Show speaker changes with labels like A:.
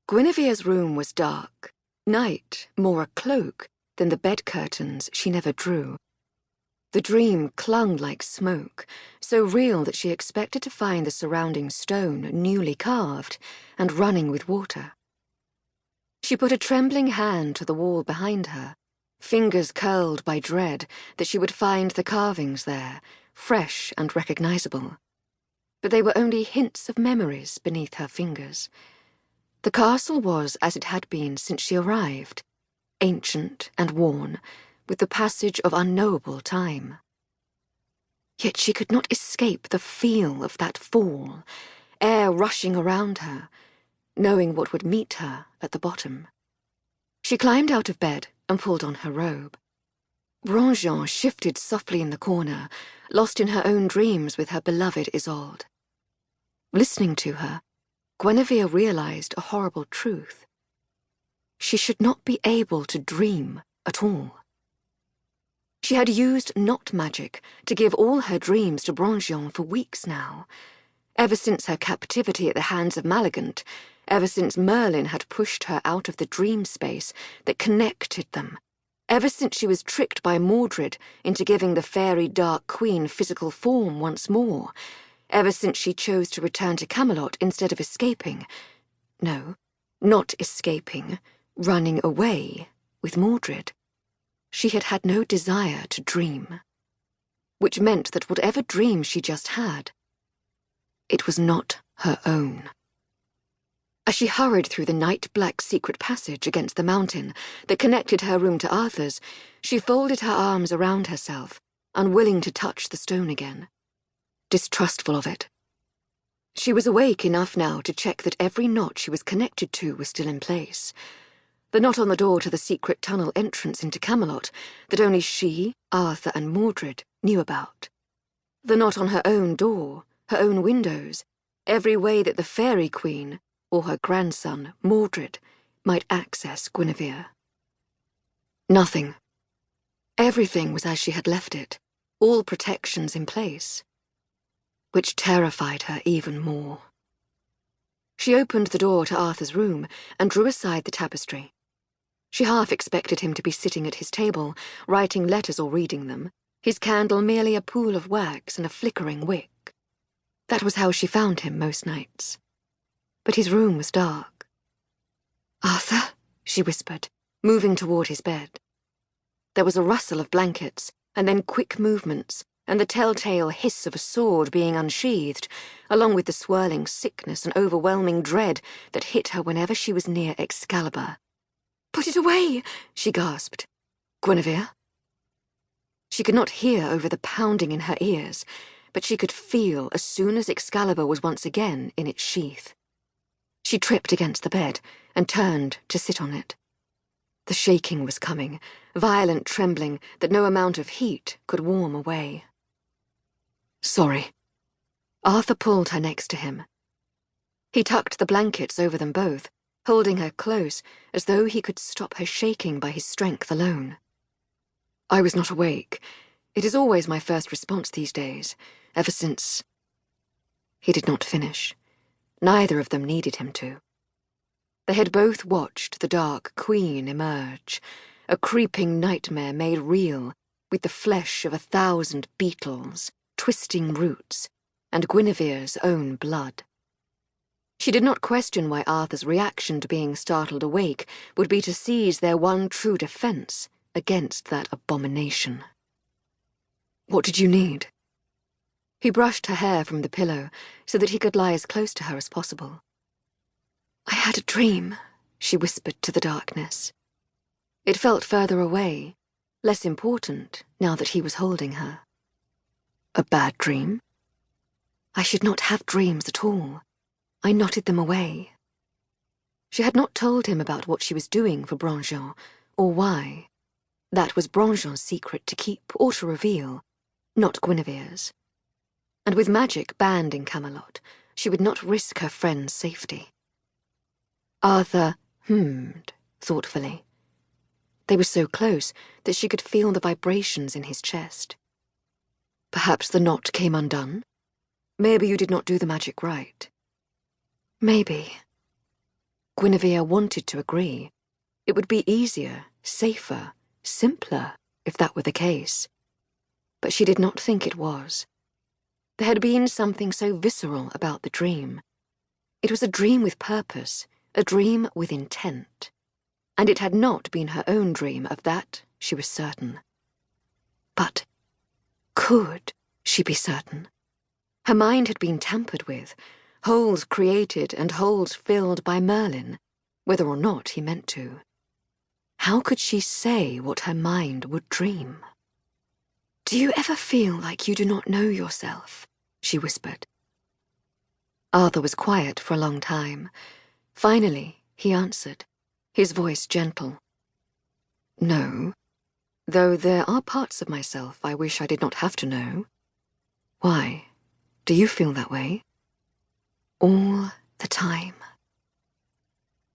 A: Guinevere's room was dark, night more a cloak than the bed curtains she never drew. The dream clung like smoke, so real that she expected to find the surrounding stone newly carved and running with water. She put a trembling hand to the wall behind her, fingers curled by dread that she would find the carvings there, fresh and recognizable. But they were only hints of memories beneath her fingers. The castle was as it had been since she arrived, ancient and worn, with the passage of unknowable time. Yet she could not escape the feel of that fall, air rushing around her, knowing what would meet her at the bottom. She climbed out of bed and pulled on her robe. Brangien shifted softly in the corner, lost in her own dreams with her beloved Isolde. Listening to her, Guinevere realized a horrible truth. She should not be able to dream at all. She had used not magic to give all her dreams to Brangien for weeks now, ever since her captivity at the hands of Malagant, ever since Merlin had pushed her out of the dream space that connected them, ever since she was tricked by Mordred into giving the fairy Dark Queen physical form once more, ever since she chose to return to Camelot instead of escaping. No, not escaping, running away with Mordred. She had had no desire to dream, which meant that whatever dream she just had, it was not her own. As she hurried through the night-black secret passage against the mountain that connected her room to Arthur's, she folded her arms around herself, unwilling to touch the stone again, distrustful of it. She was awake enough now to check that every knot she was connected to was still in place. The knot on the door to the secret tunnel entrance into Camelot that only she, Arthur, and Mordred knew about. The knot on her own door, her own windows, every way that the Fairy Queen, or her grandson, Mordred, might access Guinevere. Nothing. Everything was as she had left it, all protections in place, which terrified her even more. She opened the door to Arthur's room and drew aside the tapestry. She half expected him to be sitting at his table, writing letters or reading them, his candle merely a pool of wax and a flickering wick. That was how she found him most nights. But his room was dark. "Arthur," she whispered, moving toward his bed. There was a rustle of blankets, and then quick movements, and the telltale hiss of a sword being unsheathed, along with the swirling sickness and overwhelming dread that hit her whenever she was near Excalibur. "Put it away!" she gasped. "Guinevere?" She could not hear over the pounding in her ears, but she could feel as soon as Excalibur was once again in its sheath. She tripped against the bed and turned to sit on it. The shaking was coming, violent trembling that no amount of heat could warm away. "Sorry." Arthur pulled her next to him. He tucked the blankets over them both, holding her close as though he could stop her shaking by his strength alone. "I was not awake. It is always my first response these days, ever since—" He did not finish. Neither of them needed him to. They had both watched the Dark Queen emerge, a creeping nightmare made real with the flesh of 1,000 beetles, twisting roots, and Guinevere's own blood. She did not question why Arthur's reaction to being startled awake would be to seize their one true defense against that abomination. "What did you need?" He brushed her hair from the pillow so that he could lie as close to her as possible. "I had a dream," she whispered to the darkness. It felt further away, less important now that he was holding her. "A bad dream?" "I should not have dreams at all. I knotted them away." She had not told him about what she was doing for Brangien, or why. That was Brangien's secret to keep or to reveal, not Guinevere's. And with magic banned in Camelot, she would not risk her friend's safety. Arthur hummed thoughtfully. They were so close that she could feel the vibrations in his chest. "Perhaps the knot came undone? Maybe you did not do the magic right." "Maybe." Guinevere wanted to agree. It would be easier, safer, simpler, if that were the case. But she did not think it was. There had been something so visceral about the dream. It was a dream with purpose, a dream with intent. And it had not been her own dream, of that she was certain. But could she be certain? Her mind had been tampered with, holes created and holes filled by Merlin, whether or not he meant to. How could she say what her mind would dream? "Do you ever feel like you do not know yourself?" she whispered. Arthur was quiet for a long time. Finally, he answered, his voice gentle. "No, though there are parts of myself I wish I did not have to know. Why? Do you feel that way?" "All the time."